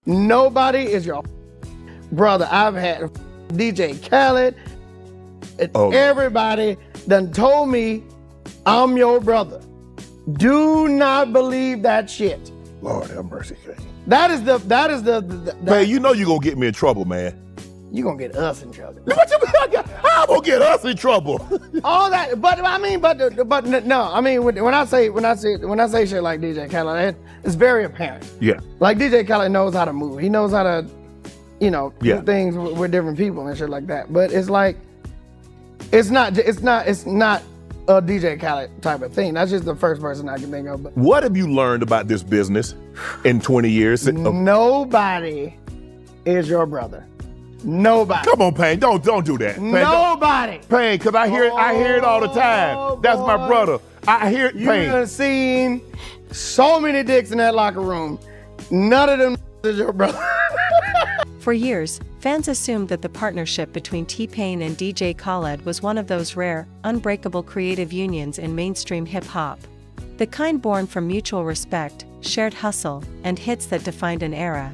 Nobody is your brother. I've had DJ Khaled. Everybody done told me I'm your brother. Do not believe that shit. Lord have mercy, King. That is the Man, you know you gonna get me in trouble, man. You gonna get us in trouble. How gonna get us in trouble? All that, but I mean, but no, I mean, when I say shit like DJ Khaled, it's very apparent. Yeah. Like DJ Khaled knows how to move. He knows how to, do things with different people and shit like that. But it's like, it's not a DJ Khaled type of thing. That's just the first person I can think of. But what have you learned about this business in 20 years? Nobody is your brother. Nobody. Come on, Payne, don't do that. Payne, nobody. Payne, because I hear it all the time. That's my brother. I hear it, Payne. You've seen so many dicks in that locker room. None of them is your brother. For years, fans assumed that the partnership between T-Pain and DJ Khaled was one of those rare, unbreakable creative unions in mainstream hip-hop. The kind born from mutual respect, shared hustle, and hits that defined an era.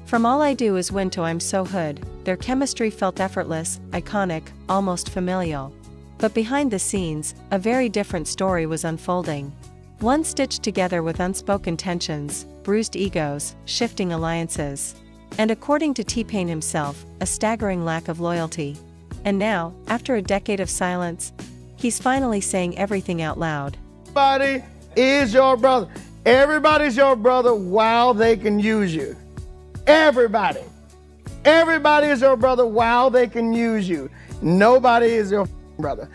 From All I Do Is Win to I'm So Hood, their chemistry felt effortless, iconic, almost familial. But behind the scenes, a very different story was unfolding. One stitched together with unspoken tensions, bruised egos, shifting alliances. And according to T-Pain himself, a staggering lack of loyalty. And now, after a decade of silence, he's finally saying everything out loud. Everybody is your brother. Everybody's your brother while they can use you. Everybody. Everybody is your brother while they can use you. Nobody is your brother.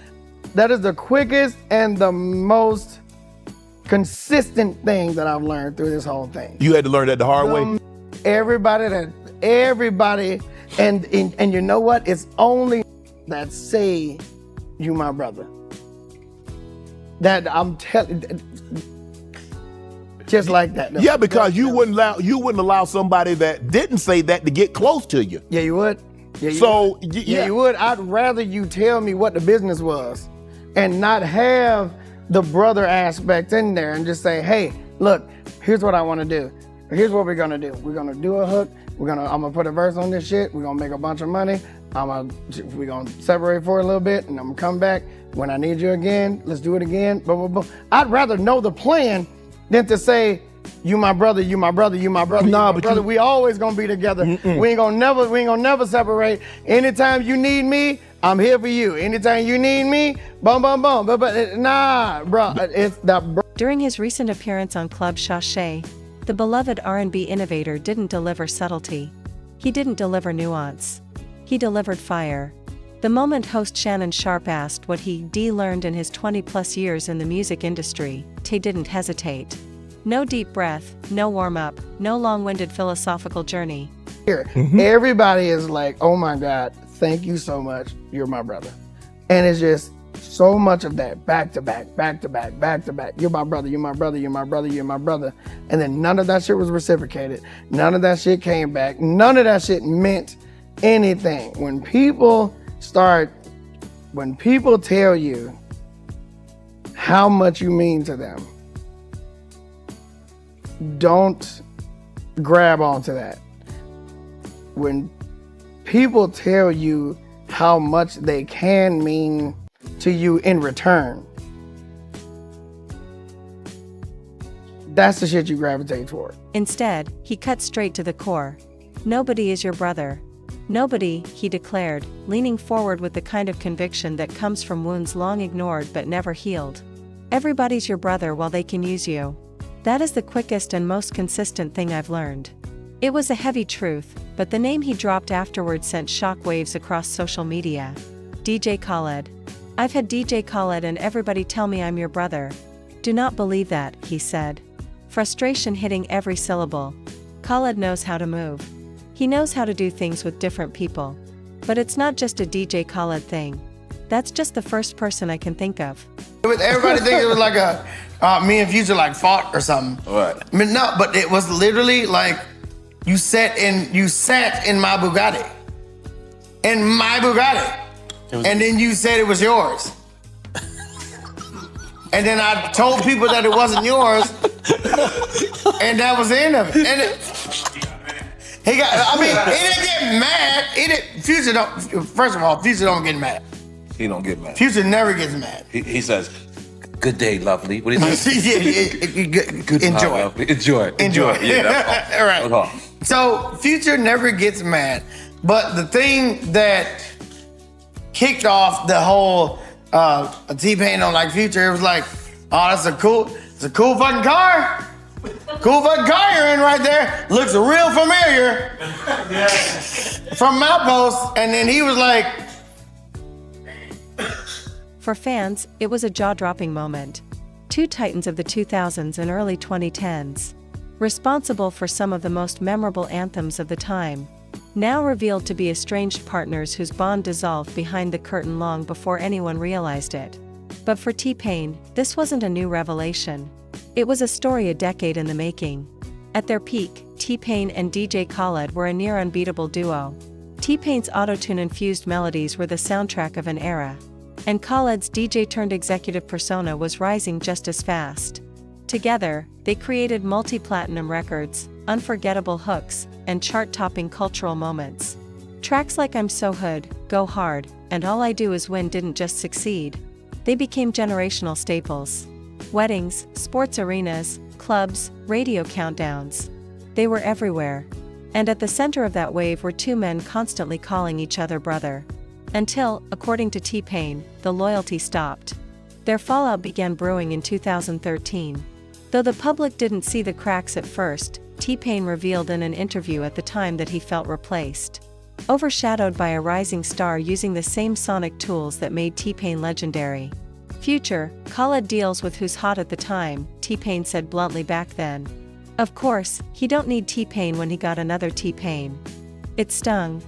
That is the quickest and the most consistent thing that I've learned through this whole thing. You had to learn that the hard way? Everybody, and you know what? It's only that say you my brother. That I'm telling, just like that. Yeah, because you wouldn't allow somebody that didn't say that to get close to you. Yeah, you would. Yeah, you would. I'd rather you tell me what the business was and not have the brother aspect in there and just say, hey, look, here's what I want to do. Here's what we're gonna do. We're gonna do a hook. I'm gonna put a verse on this shit. We're gonna make a bunch of money. We're gonna separate for a little bit, and I'm gonna come back when I need you again. Let's do it again. Blah, blah, blah. I'd rather know the plan than to say, you my brother, you my brother, you my brother, nah, you my brother. We always gonna be together. We ain't gonna never separate. Anytime you need me, I'm here for you. Anytime you need me, bum bum bum. But nah, bro, it's that. During his recent appearance on Club Sachet, the beloved R&B innovator didn't deliver subtlety. He didn't deliver nuance. He delivered fire. The moment host Shannon Sharpe asked what he learned in his 20-plus years in the music industry, Tay didn't hesitate. No deep breath, no warm-up, no long-winded philosophical journey. Here, everybody is like, oh my God, thank you so much, you're my brother. And it's just so much of that, back to back, back to back, back to back. You're my brother, you're my brother, you're my brother, you're my brother. And then none of that shit was reciprocated. None of that shit came back. None of that shit meant anything. When people tell you how much you mean to them, don't grab onto that. When people tell you how much they can mean to you in return, that's the shit you gravitate toward. Instead, he cut straight to the core. Nobody is your brother. Nobody, he declared, leaning forward with the kind of conviction that comes from wounds long ignored but never healed. Everybody's your brother while they can use you. That is the quickest and most consistent thing I've learned. It was a heavy truth, but the name he dropped afterward sent shockwaves across social media. DJ Khaled. I've had DJ Khaled and everybody tell me I'm your brother. Do not believe that, he said. Frustration hitting every syllable. Khaled knows how to move. He knows how to do things with different people. But it's not just a DJ Khaled thing. That's just the first person I can think of. Everybody thinks it was like me and Future like fought or something. Right. I mean, no, but it was literally like you sat in my Bugatti. In my Bugatti. And then you said it was yours. And then I told people that it wasn't yours. And that was the end of it. He got. I mean, he didn't get mad. Future don't. First of all, Future don't get mad. He don't get mad. Future never gets mad. He says, "Good day, lovely." What do you say? Good. Enjoy. Lovely. Enjoy. Yeah, that's all. All right. That's all. So Future never gets mad, but the thing that kicked off the whole T-Pain don't like Future, it was like, oh, it's a cool fucking car. Cool fucking car you're in right there. Looks real familiar. From Outpost. And then he was like... For fans, it was a jaw-dropping moment. Two titans of the 2000s and early 2010s. Responsible for some of the most memorable anthems of the time. Now revealed to be estranged partners whose bond dissolved behind the curtain long before anyone realized it. But for T-Pain, this wasn't a new revelation. It was a story a decade in the making. At their peak, T-Pain and DJ Khaled were a near unbeatable duo. T-Pain's auto-tune-infused melodies were the soundtrack of an era. And Khaled's DJ-turned-executive persona was rising just as fast. Together, they created multi-platinum records, unforgettable hooks, and chart-topping cultural moments. Tracks like I'm So Hood, Go Hard, and All I Do Is Win didn't just succeed. They became generational staples. Weddings, sports arenas, clubs, radio countdowns. They were everywhere. And at the center of that wave were two men constantly calling each other brother. Until, according to T-Pain, the loyalty stopped. Their fallout began brewing in 2013. Though the public didn't see the cracks at first, T-Pain revealed in an interview at the time that he felt replaced. Overshadowed by a rising star using the same sonic tools that made T-Pain legendary. Future, Khaled deals with who's hot at the time, T-Pain said bluntly back then. Of course, he don't need T-Pain when he got another T-Pain. It stung.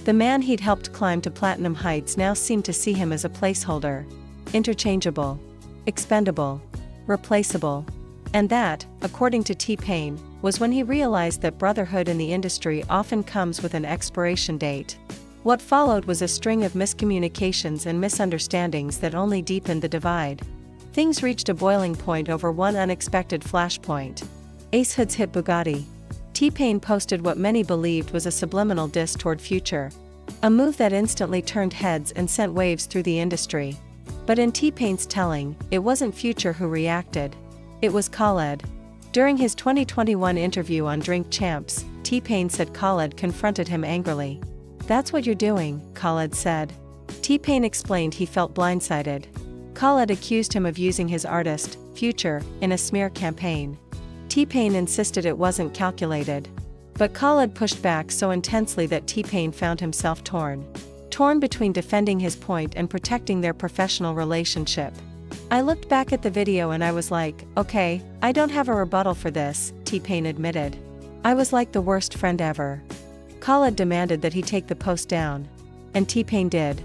The man he'd helped climb to platinum heights now seemed to see him as a placeholder. Interchangeable. Expendable. Replaceable. And that, according to T-Pain, was when he realized that brotherhood in the industry often comes with an expiration date. What followed was a string of miscommunications and misunderstandings that only deepened the divide. Things reached a boiling point over one unexpected flashpoint. Ace Hood's hit Bugatti. T-Pain posted what many believed was a subliminal diss toward Future. A move that instantly turned heads and sent waves through the industry. But in T-Pain's telling, it wasn't Future who reacted. It was Khaled. During his 2021 interview on Drink Champs, T-Pain said Khaled confronted him angrily. "That's what you're doing," Khaled said. T-Pain explained he felt blindsided. Khaled accused him of using his artist, Future, in a smear campaign. T-Pain insisted it wasn't calculated. But Khaled pushed back so intensely that T-Pain found himself torn. Torn between defending his point and protecting their professional relationship. "I looked back at the video and I was like, okay, I don't have a rebuttal for this," T-Pain admitted. "I was like the worst friend ever." Khaled demanded that he take the post down. And T-Pain did.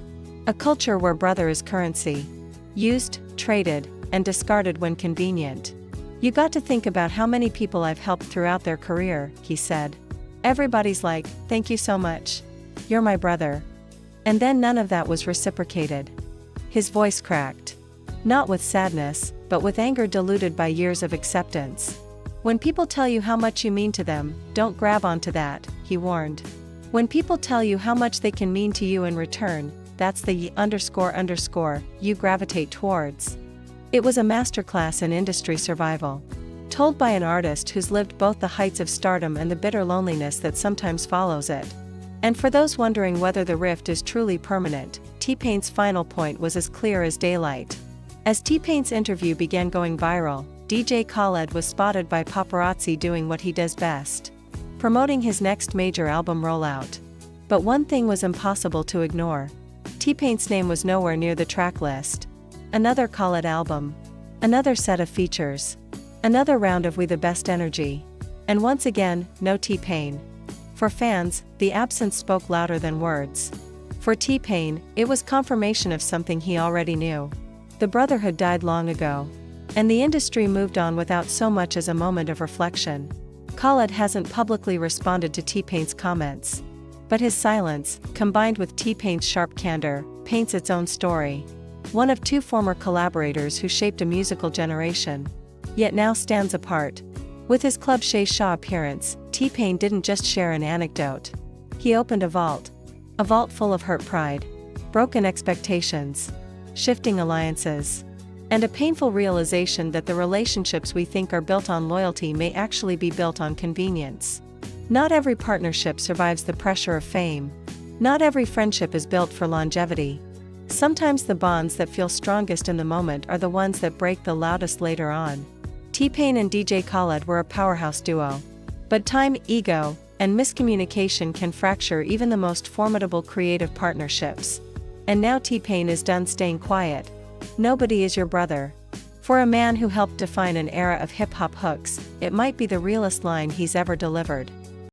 A culture where brother is currency. Used, traded, and discarded when convenient. "You got to think about how many people I've helped throughout their career," he said. "Everybody's like, thank you so much. You're my brother." And then none of that was reciprocated. His voice cracked. Not with sadness, but with anger diluted by years of acceptance. "When people tell you how much you mean to them, don't grab onto that," he warned. "When people tell you how much they can mean to you in return, that's the you gravitate towards." It was a masterclass in industry survival. Told by an artist who's lived both the heights of stardom and the bitter loneliness that sometimes follows it. And for those wondering whether the rift is truly permanent, T-Pain's final point was as clear as daylight. As T-Pain's interview began going viral, DJ Khaled was spotted by paparazzi doing what he does best. Promoting his next major album rollout. But one thing was impossible to ignore. T-Pain's name was nowhere near the track list. Another Khaled album. Another set of features. Another round of We the Best energy. And once again, no T-Pain. For fans, the absence spoke louder than words. For T-Pain, it was confirmation of something he already knew. The brotherhood died long ago. And the industry moved on without so much as a moment of reflection. Khaled hasn't publicly responded to T-Pain's comments. But his silence, combined with T-Pain's sharp candor, paints its own story. One of two former collaborators who shaped a musical generation. Yet now stands apart. With his Club Shay Shaw appearance, T-Pain didn't just share an anecdote. He opened a vault full of hurt pride, broken expectations, shifting alliances, and a painful realization that the relationships we think are built on loyalty may actually be built on convenience. Not every partnership survives the pressure of fame. Not every friendship is built for longevity. Sometimes the bonds that feel strongest in the moment are the ones that break the loudest later on. T-Pain and DJ Khaled were a powerhouse duo. But time, ego, and miscommunication can fracture even the most formidable creative partnerships. And now T-Pain is done staying quiet. Nobody is your brother. For a man who helped define an era of hip-hop hooks, it might be the realest line he's ever delivered.